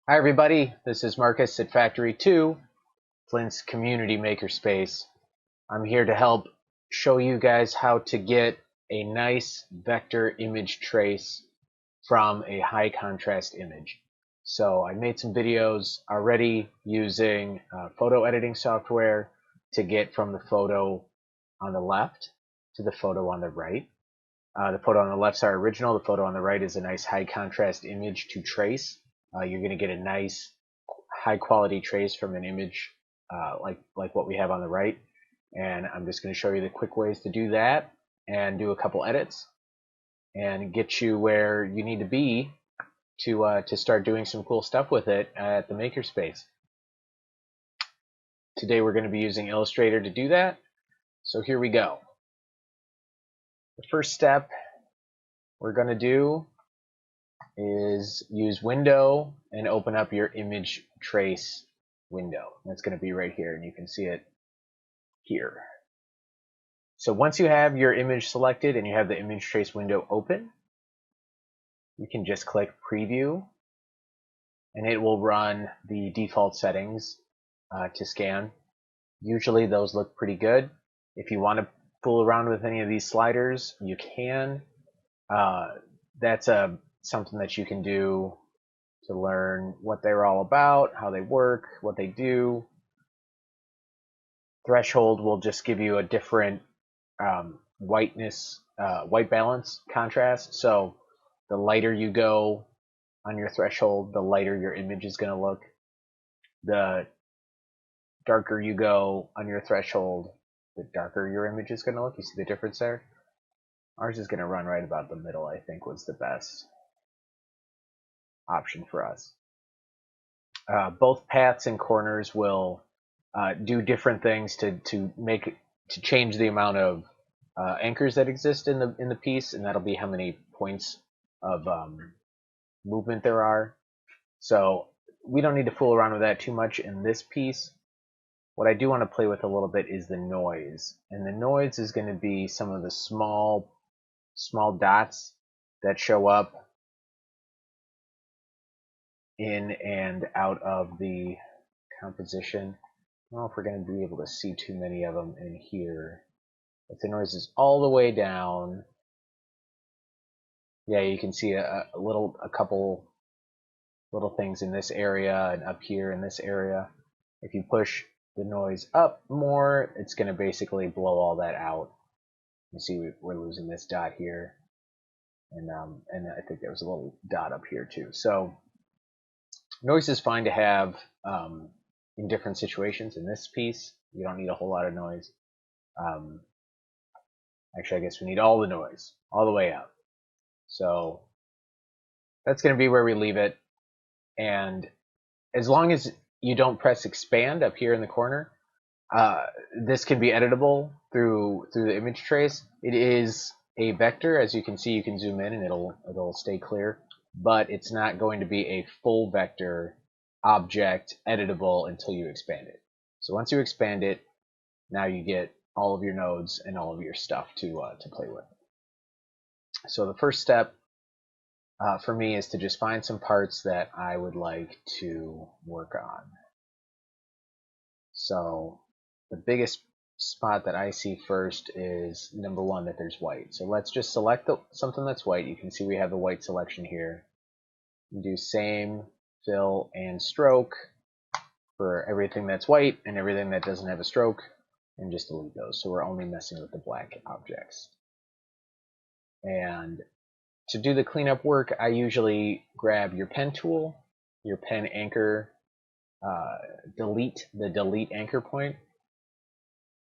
Hi everybody, this is Marcus at Factory 2, Flint's community makerspace. I'm here to help show you guys how to get a nice vector image trace from a high contrast image. So I made some videos already using photo editing software to get from the photo on the left to the photo on the right. The photo on the left is our original, the photo on the right is a nice high contrast image to trace. You're going to get a nice high quality trace from an image like what we have on the right. And I'm just going to show you the quick ways to do that and do a couple edits and get you where you need to be to start doing some cool stuff with it at the makerspace. Today we're going to be using Illustrator to do that. So here we go. The first step we're going to do is use Window and open up your image trace window. That's going to be right here, and you can see it here. So once you have your image selected and you have the image trace window open, you can just click Preview, and it will run the default settings to scan. Usually those look pretty good. If you want to fool around with any of these sliders, you can. That's something that you can do to learn what they're all about, how they work, what they do. Threshold will just give you a different white balance contrast. So the lighter you go on your threshold, the lighter your image is going to look. The darker you go on your threshold, the darker your image is going to look. You see the difference there? Ours is going to run right about the middle, I think, was the best option for us. Both paths and corners will do different things to change the amount of anchors that exist in the piece, and that'll be how many points of movement there are. So we don't need to fool around with that too much in this piece. What I do want to play with a little bit is the noise, and the noise is going to be some of the small dots that show up in and out of the composition. I don't know if we're going to be able to see too many of them in here. If the noise is all the way down, yeah, you can see a couple little things in this area and up here in this area. If you push the noise up more, it's going to basically blow all that out. You see we're losing this dot here, and I think there was a little dot up here too. So noise is fine to have in different situations. In this piece, you don't need a whole lot of noise. Actually, I guess we need all the noise, all the way up. So that's going to be where we leave it. And as long as you don't press expand up here in the corner, this can be editable through the image trace. It is a vector, as you can see. You can zoom in and it'll stay clear, but it's not going to be a full vector object editable until you expand it. So once you expand it, now you get all of your nodes and all of your stuff to play with. So the first step for me is to just find some parts that I would like to work on. So the biggest spot that I see first is number one, that there's white. So let's just select something that's white. You can see we have the white selection here. You do same, fill, and stroke for everything that's white and everything that doesn't have a stroke, and just delete those. So we're only messing with the black objects. And to do the cleanup work, I usually grab your pen tool, your pen anchor, delete the delete anchor point,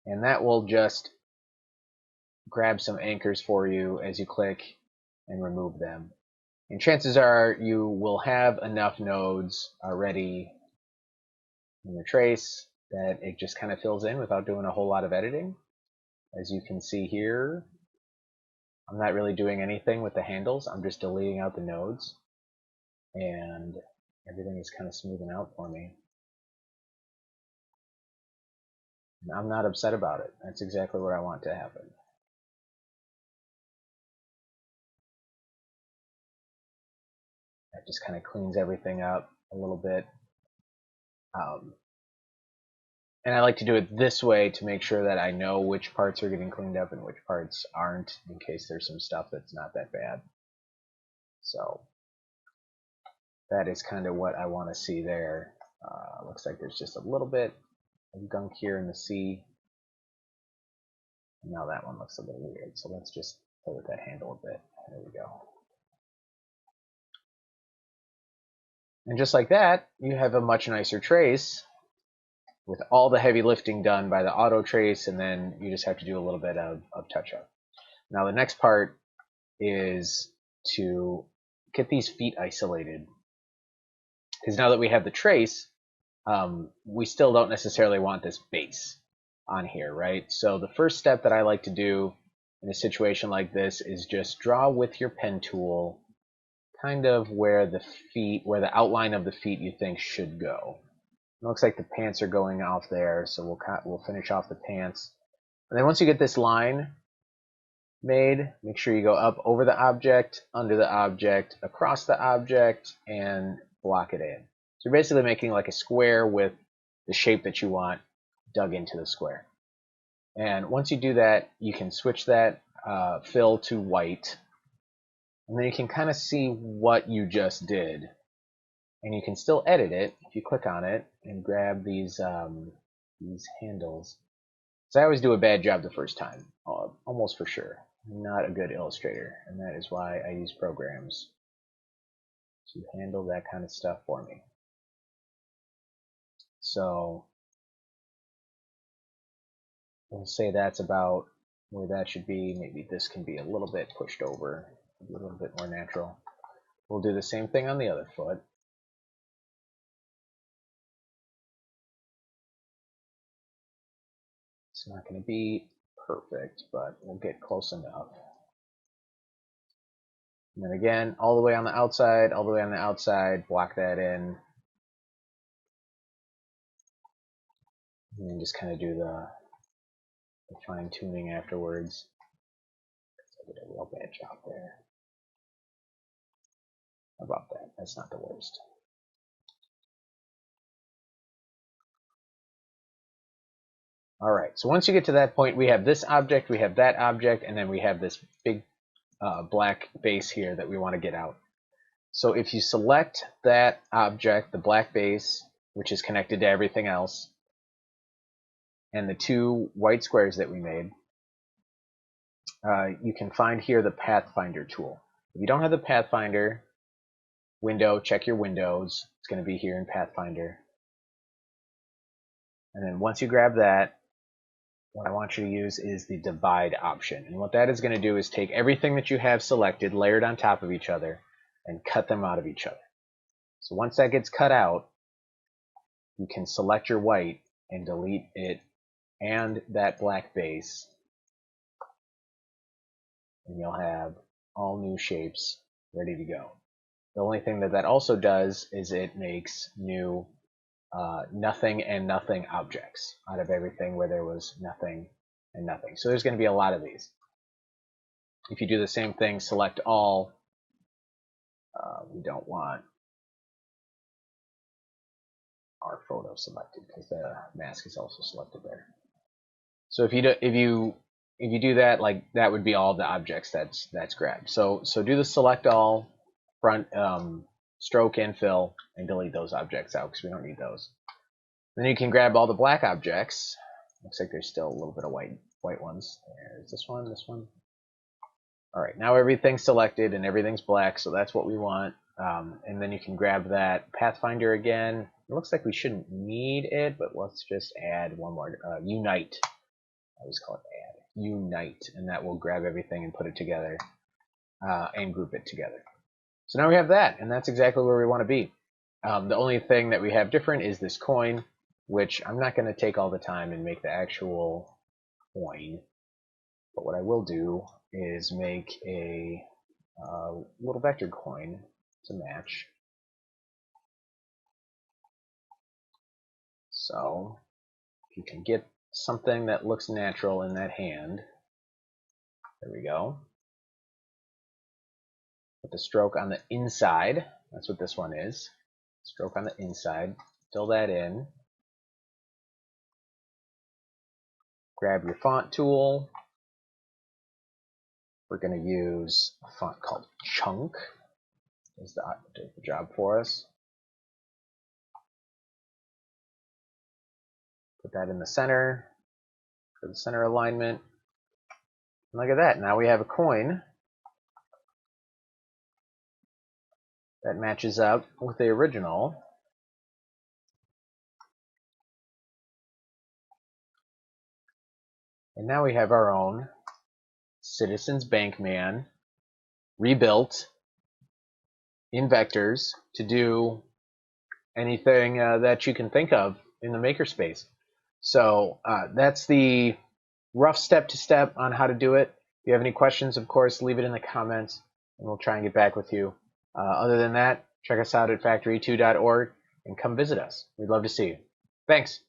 and that will just grab some anchors for you as you click and remove them. And chances are you will have enough nodes already in the trace that it just kind of fills in without doing a whole lot of editing. As you can see here, I'm not really doing anything with the handles. I'm just deleting out the nodes, and everything is kind of smoothing out for me. And I'm not upset about it. That's exactly what I want to happen. I It just kind of cleans everything up a little bit. And I like to do it this way to make sure that I know which parts are getting cleaned up and which parts aren't, in case there's some stuff that's not that bad. So that is kind of what I want to see there. Looks like there's just a little bit of gunk here in the C. Now that one looks a little weird, so let's just play with that handle a bit. There we go. And just like that, you have a much nicer trace with all the heavy lifting done by the Autotrace, and then you just have to do a little bit of touch-up. Now the next part is to get these feet isolated. Because now that we have the trace, we still don't necessarily want this base on here, right? So the first step that I like to do in a situation like this is just draw with your pen tool kind of where the outline of the feet you think should go. It looks like the pants are going off there, so we'll finish off the pants. And then once you get this line made, make sure you go up over the object, under the object, across the object, and block it in. So you're basically making like a square with the shape that you want dug into the square. And once you do that, you can switch that fill to white, and then you can kind of see what you just did. And you can still edit it if you click on it and grab these handles. So I always do a bad job the first time, almost for sure. I'm not a good illustrator, and that is why I use programs to handle that kind of stuff for me. So we'll say that's about where that should be. Maybe this can be a little bit pushed over, a little bit more natural. We'll do the same thing on the other foot. It's not going to be perfect, but we'll get close enough. And then again, all the way on the outside, all the way on the outside, block that in. And then just kind of do the fine tuning afterwards. I did a real bad job there. How about that? That's not the worst. All right, so once you get to that point, we have this object, we have that object, and then we have this big black base here that we want to get out. So if you select that object, the black base, which is connected to everything else, and the two white squares that we made, you can find here the Pathfinder tool. If you don't have the Pathfinder window, check your windows. It's going to be here in Pathfinder. And then once you grab that, what I want you to use is the divide option. And what that is going to do is take everything that you have selected, layered on top of each other, and cut them out of each other. So once that gets cut out, you can select your white and delete it and that black base. And you'll have all new shapes ready to go. The only thing that that also does is it makes new nothing and nothing objects out of everything where there was nothing and nothing. So there's going to be a lot of these. If you do the same thing, select all, we don't want our photo selected because the mask is also selected there. So if you do that, like that would be all the objects that's grabbed. So do the select all, front stroke and fill, and delete those objects out because we don't need those. Then you can grab all the black objects. Looks like there's still a little bit of white ones. There's this one, this one. All right, now everything's selected and everything's black, so that's what we want. And then you can grab that Pathfinder again. It looks like we shouldn't need it, but let's just add one more. Unite. I always call it add. Unite, and that will grab everything and put it together and group it together. So now we have that, and that's exactly where we want to be. The only thing that we have different is this coin, which I'm not going to take all the time and make the actual coin. But what I will do is make a little vector coin to match. So if you can get something that looks natural in that hand, there we go. Put the stroke on the inside That's what this one is. Stroke on the inside. Fill that in. Grab your font tool. We're going to use a font called Chunk. Does the job for us. Put that in the center for the center alignment. And look at that. Now we have a coin that matches up with the original. And now we have our own Citizens Bank man rebuilt in vectors to do anything that you can think of in the makerspace. So that's the rough step-to-step on how to do it. If you have any questions, of course, leave it in the comments, and we'll try and get back with you. Other than that, check us out at factory2.org and come visit us. We'd love to see you. Thanks.